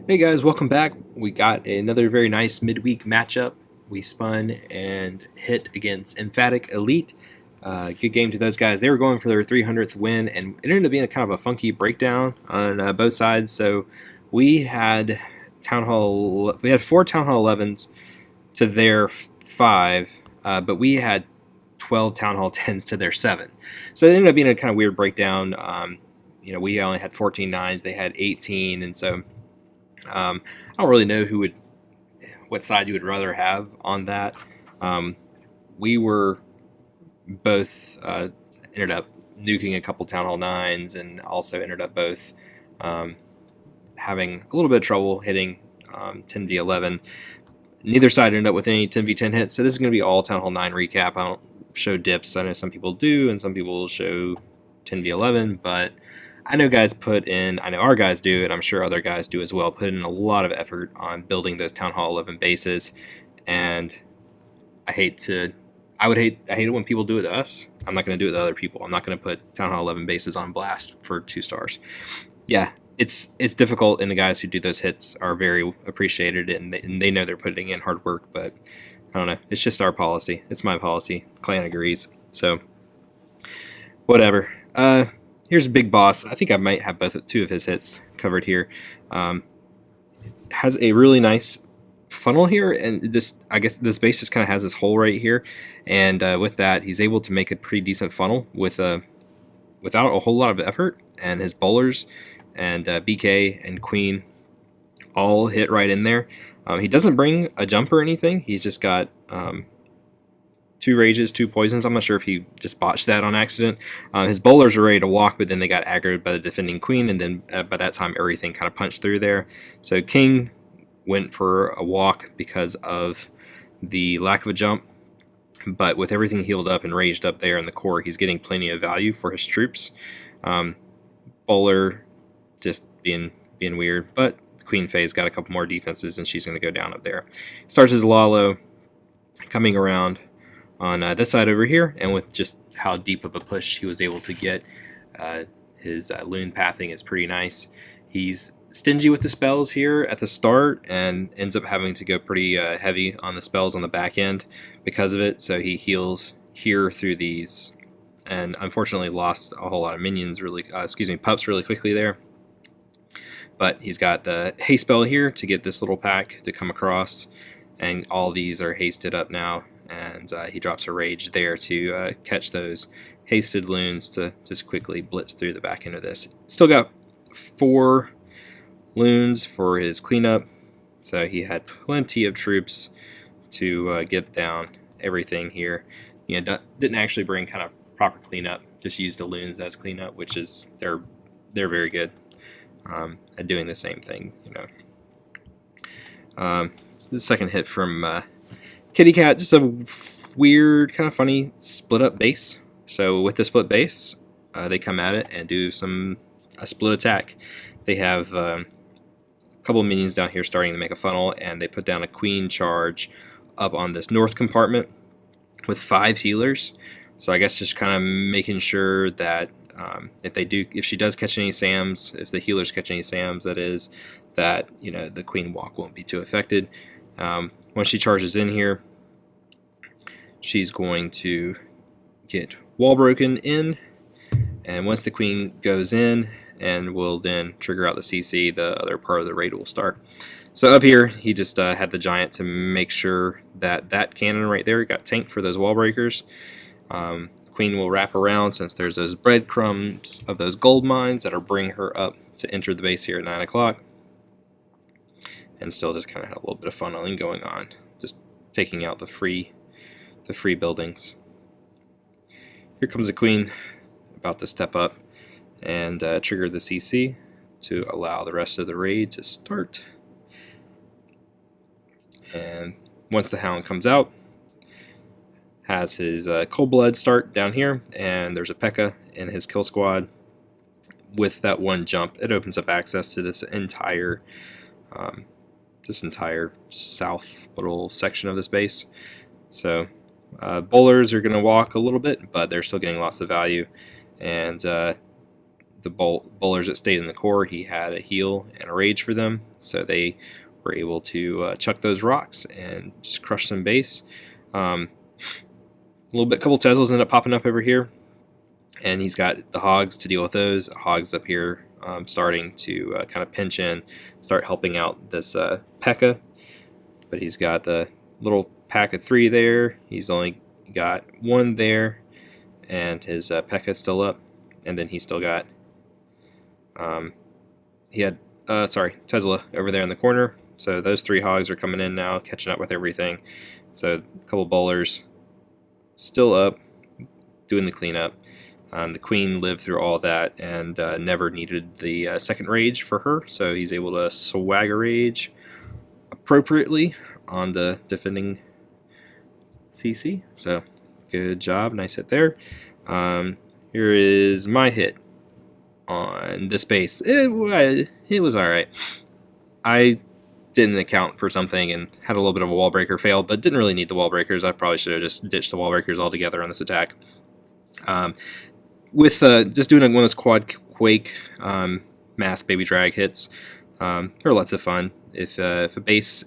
Hey guys, welcome back. We got another very nice midweek matchup. We spun and hit against Emphatic Elite. Good game to those guys. They were going for their 300th win, and it ended up being a kind of a funky breakdown on both sides. So we had we had 4 Town Hall 11s to their 5, but we had 12 Town Hall 10s to their 7. So it ended up being a kind of weird breakdown. We only had 14 nines, they had 18, and so I don't really know what side you would rather have on that. We were both ended up nuking a couple Town Hall 9s, and also ended up both having a little bit of trouble hitting 10v11. Neither side ended up with any 10v10 hits, so this is going to be all Town Hall 9 recap. I don't show dips. I know some people do, and some people show 10v11, but I know our guys do, and I'm sure other guys do as well, put in a lot of effort on building those Town Hall 11 bases, and I hate it when people do it to us. I'm not going to do it to other people. I'm not going to put Town Hall 11 bases on blast for 2 stars. Yeah, it's difficult, and the guys who do those hits are very appreciated, and they know they're putting in hard work, but I don't know. It's just our policy. It's my policy. Clan agrees. So, whatever. Here's Big Boss. I think I might have two of his hits covered here. Has a really nice funnel here, and I guess this base just kind of has this hole right here, and with that, he's able to make a pretty decent funnel without a whole lot of effort. And his bowlers and BK and Queen all hit right in there. He doesn't bring a jump or anything. He's just got 2 rages, 2 poisons. I'm not sure if he just botched that on accident. His bowlers are ready to walk, but then they got aggroed by the defending queen, and then by that time everything kind of punched through there. So King went for a walk because of the lack of a jump, but with everything healed up and raged up there in the core, he's getting plenty of value for his troops. Bowler just being weird, but Queen Faye's got a couple more defenses, and she's going to go down up there. Starts his Lalo coming around on this side over here, and with just how deep of a push he was able to get, his loon pathing is pretty nice. He's stingy with the spells here at the start, and ends up having to go pretty heavy on the spells on the back end because of it, so he heals here through these, and unfortunately lost a whole lot of minions pups really quickly there. But he's got the haste spell here to get this little pack to come across, and all these are hasted up now, and he drops a rage there to catch those hasted loons to just quickly blitz through the back end of this. Still got 4 loons for his cleanup, so he had plenty of troops to get down everything here. Didn't actually bring kind of proper cleanup, just used the loons as cleanup, which is they're very good at doing the same thing. The second hit from Kitty Cat, just a weird, kind of funny split up base. So with the split base, they come at it and do a split attack. They have a couple of minions down here starting to make a funnel, and they put down a queen charge up on this north compartment with 5 healers. So I guess just kind of making sure that if she does catch any SAMs, if the healers catch any SAMs, that is, that the queen walk won't be too affected. Once she charges in here, she's going to get wall broken in, and once the queen goes in and will then trigger out the CC, the other part of the raid will start. So up here, he just had the giant to make sure that cannon right there got tanked for those wall breakers. Queen will wrap around, since there's those breadcrumbs of those gold mines that'll bring her up to enter the base here at 9 o'clock. And still just kind of had a little bit of funneling going on, just taking out the free buildings. Here comes the queen, about to step up and trigger the CC to allow the rest of the raid to start. And once the hound comes out, has his cold blood start down here, and there's a P.E.K.K.A. in his kill squad. With that one jump, it opens up access to this entire south little section of this base. So bowlers are going to walk a little bit, but they're still getting lots of value, and the bowlers that stayed in the core, he had a heal and a rage for them, so they were able to chuck those rocks and just crush some base. A couple Teslas ended up popping up over here, and he's got the hogs to deal with those. Hogs up here starting to kind of pinch in, start helping out this P.E.K.K.A. But he's got the little pack of 3 there. He's only got 1 there, and his P.E.K.K.A. is still up. And then he's still got, Tesla over there in the corner. So those 3 hogs are coming in now, catching up with everything. So a couple bowlers still up, doing the cleanup. The queen lived through all that and never needed the second rage for her, so he's able to swagger rage appropriately on the defending CC. So good job, nice hit there. Here is my hit on this base. It was alright. I didn't account for something and had a little bit of a wall breaker fail, but didn't really need the wall breakers. I probably should have just ditched the wall breakers altogether on this attack. With just doing one of those quad quake mass baby drag hits, they're lots of fun. If a base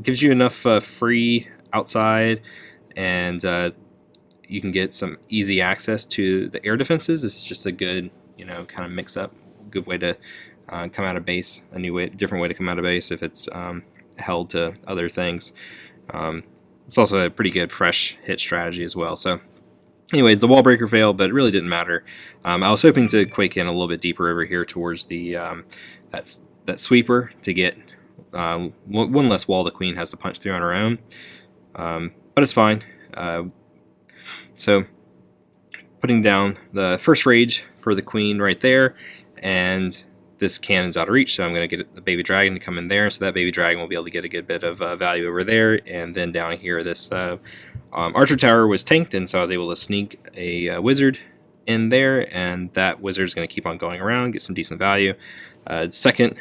gives you enough free outside and you can get some easy access to the air defenses, it's just a good, kind of mix up, good way to come out of base, different way to come out of base if it's held to other things. It's also a pretty good fresh hit strategy as well. So anyways, the wall breaker failed, but it really didn't matter. I was hoping to quake in a little bit deeper over here towards the that sweeper to get one less wall the queen has to punch through on her own. But it's fine. So putting down the first rage for the queen right there, and this cannon's out of reach, so I'm going to get the baby dragon to come in there, so that baby dragon will be able to get a good bit of value over there. And then down here, this archer tower was tanked, and so I was able to sneak a wizard in there, and that wizard is going to keep on going around, get some decent value. Second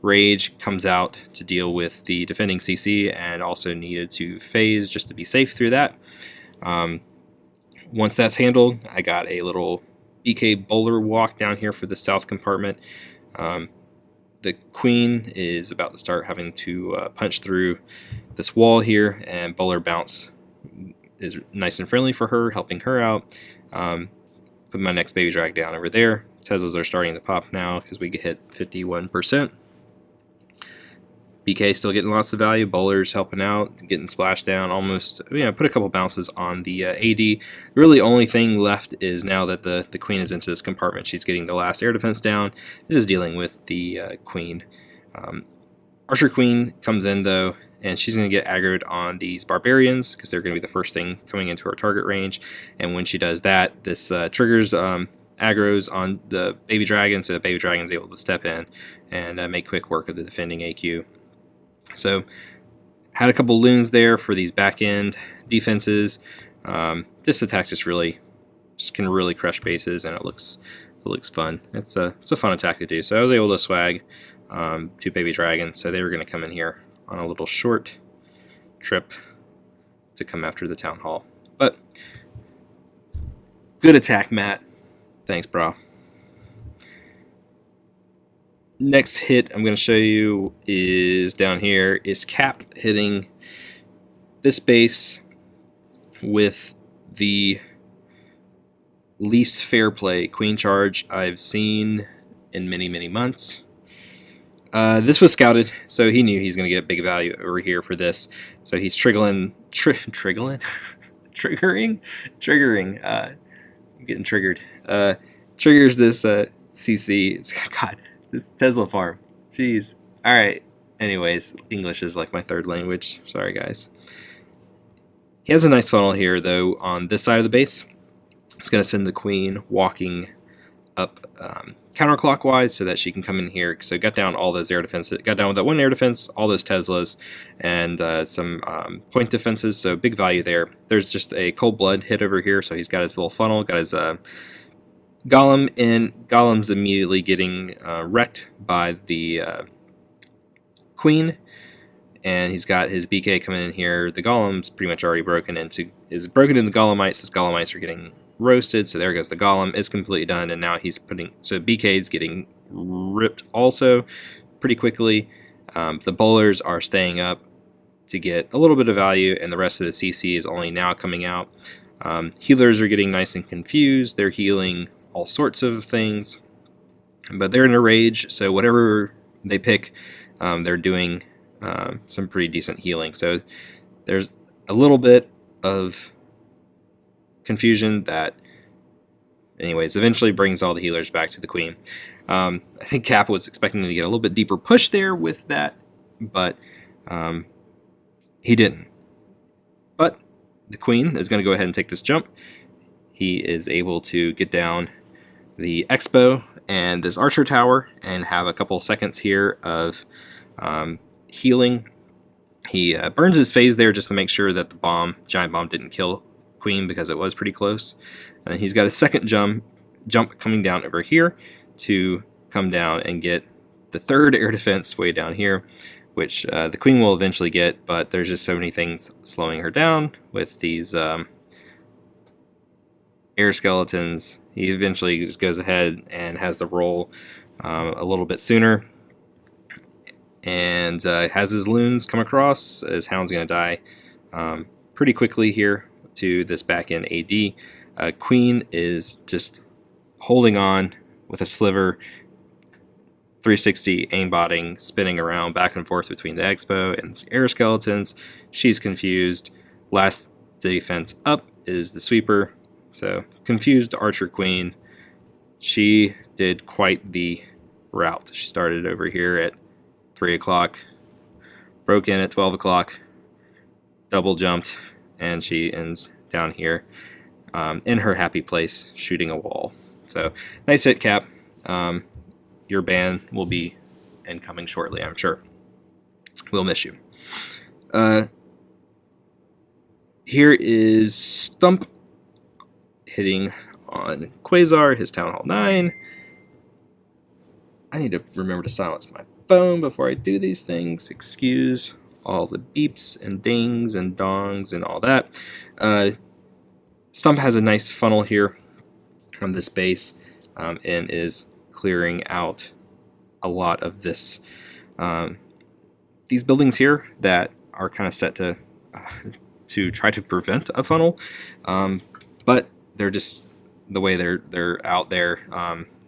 rage comes out to deal with the defending CC, and also needed to phase just to be safe through that. Once that's handled, I got a little BK bowler walk down here for the south compartment. The queen is about to start having to punch through this wall here, and bowler bounce is nice and friendly for her, helping her out. Put my next baby drag down over there. Teslas are starting to pop now because we hit 51%. BK still getting lots of value. Bowlers helping out, getting splashed down almost. Put a couple bounces on the AD. Really, only thing left is now that the queen is into this compartment, she's getting the last air defense down. This is dealing with the queen. Archer queen comes in though, and she's going to get aggroed on these barbarians because they're going to be the first thing coming into her target range. And when she does that, this triggers aggroes on the baby dragon, so the baby dragon is able to step in and make quick work of the defending AQ. So had a couple loons there for these back end defenses. This attack just can really crush bases, and it looks fun. It's a fun attack to do. So I was able to swag 2 baby dragons, so they were going to come in here on a little short trip to come after the town hall. But good attack, Matt. Thanks, bro. Next hit I'm going to show you is down here. Is Cap hitting this base with the least fair play queen charge I've seen in many, many months. This was scouted, so he knew he's going to get big value over here for this. So he's triggering. I'm getting triggered. Triggers this CC. God, this Tesla farm. Jeez. All right. Anyways, English is like my third language. Sorry, guys. He has a nice funnel here, though, on this side of the base. It's going to send the queen walking up counterclockwise so that she can come in here. So got down all those air defenses. Got down with that one air defense, all those Teslas, and some point defenses. So big value there. There's just a cold blood hit over here. So he's got his little funnel, got his golem in. Golem's immediately getting wrecked by the queen. And he's got his BK coming in here. The golem's pretty much already broken into the golemites. His golemites are getting roasted. So there goes the golem. It's completely done, and now he's putting, so BK's getting ripped also pretty quickly. The bowlers are staying up to get a little bit of value, and the rest of the CC is only now coming out. Healers are getting nice and confused. They're healing all sorts of things, but they're in a rage, so whatever they pick, they're doing some pretty decent healing. So there's a little bit of confusion that, anyways, eventually brings all the healers back to the queen. I think Cap was expecting to get a little bit deeper push there with that, but he didn't. But the queen is going to go ahead and take this jump. He is able to get down the expo and this archer tower and have a couple seconds here of healing. He burns his phase there just to make sure that the giant bomb didn't kill queen, because it was pretty close. And he's got a second jump coming down over here to come down and get the third air defense way down here, which the queen will eventually get, but there's just so many things slowing her down with these air skeletons. He eventually just goes ahead and has the roll a little bit sooner, and has his loons come across. His hound's going to die pretty quickly here to this back end AD. Queen is just holding on with a sliver, 360 aimbotting, spinning around back and forth between the expo and air skeletons. She's confused. Last defense up is the sweeper. So confused archer queen. She did quite the route. She started over here at 3 o'clock, broke in at 12 o'clock, double jumped, and she ends down here in her happy place shooting a wall. So nice hit, Cap. Your ban will be incoming shortly, I'm sure. We'll miss you. Here is Stump hitting on Quasar, his Town Hall 9. I need to remember to silence my phone before I do these things. Excuse all the beeps and dings and dongs and all that. Stump has a nice funnel here on this base and is clearing out a lot of this. These buildings here that are kind of set to try to prevent a funnel, but they're just the way they're out there.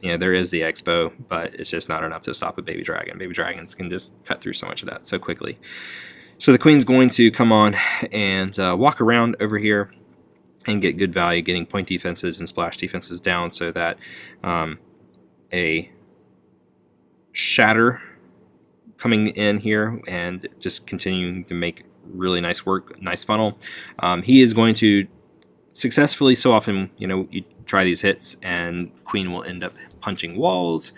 There is the expo, but it's just not enough to stop a baby dragon. Baby dragons can just cut through so much of that so quickly. So the queen's going to come on and walk around over here and get good value, getting point defenses and splash defenses down, so that a shatter coming in here and just continuing to make really nice work, nice funnel. He is going to successfully, so often, you try these hits and queen will end up punching walls.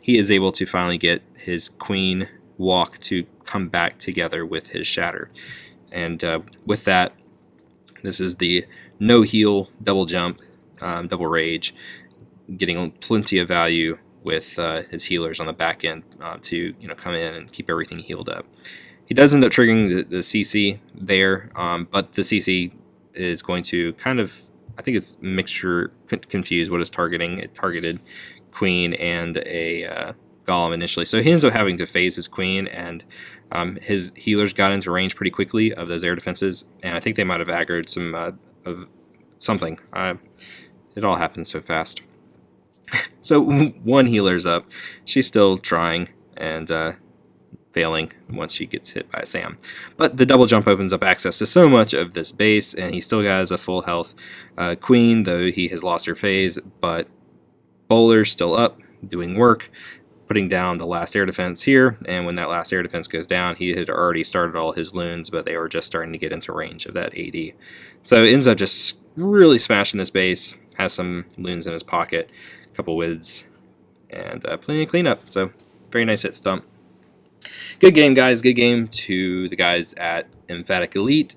He is able to finally get his queen walk to come back together with his shatter. And with that, this is the no heal, double jump, double rage, getting plenty of value with his healers on the back end to come in and keep everything healed up. He does end up triggering the CC there, but the CC is going to kind of, I think it's mixture confused what it's targeting. It targeted queen and a golem initially, so he ends up having to phase his queen, and his healers got into range pretty quickly of those air defenses, and I think they might have aggroed some of something. It all happened so fast. So one healer's up. She's still trying and failing once she gets hit by a Sam. But the double jump opens up access to so much of this base, and he still has a full health queen, though he has lost her phase, but Bowler's still up, doing work, putting down the last air defense here, and when that last air defense goes down, he had already started all his loons, but they were just starting to get into range of that AD. So it ends up just really smashing this base, has some loons in his pocket, a couple wids, and plenty of cleanup. So very nice hit, Stump. Good game, guys. Good game to the guys at Emphatic Elite.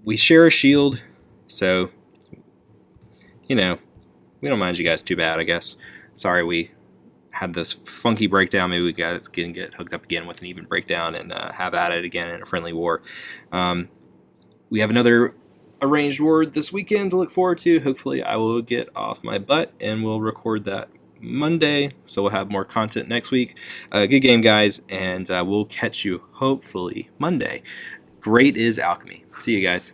We share a shield, so, we don't mind you guys too bad, I guess. Sorry we had this funky breakdown. Maybe we guys can get hooked up again with an even breakdown and have at it again in a friendly war. We have another Arranged Word this weekend to look forward to. Hopefully I will get off my butt and we'll record that Monday, so we'll have more content next week. Good game, guys, and we'll catch you hopefully Monday. Great is Alchemy. See you guys.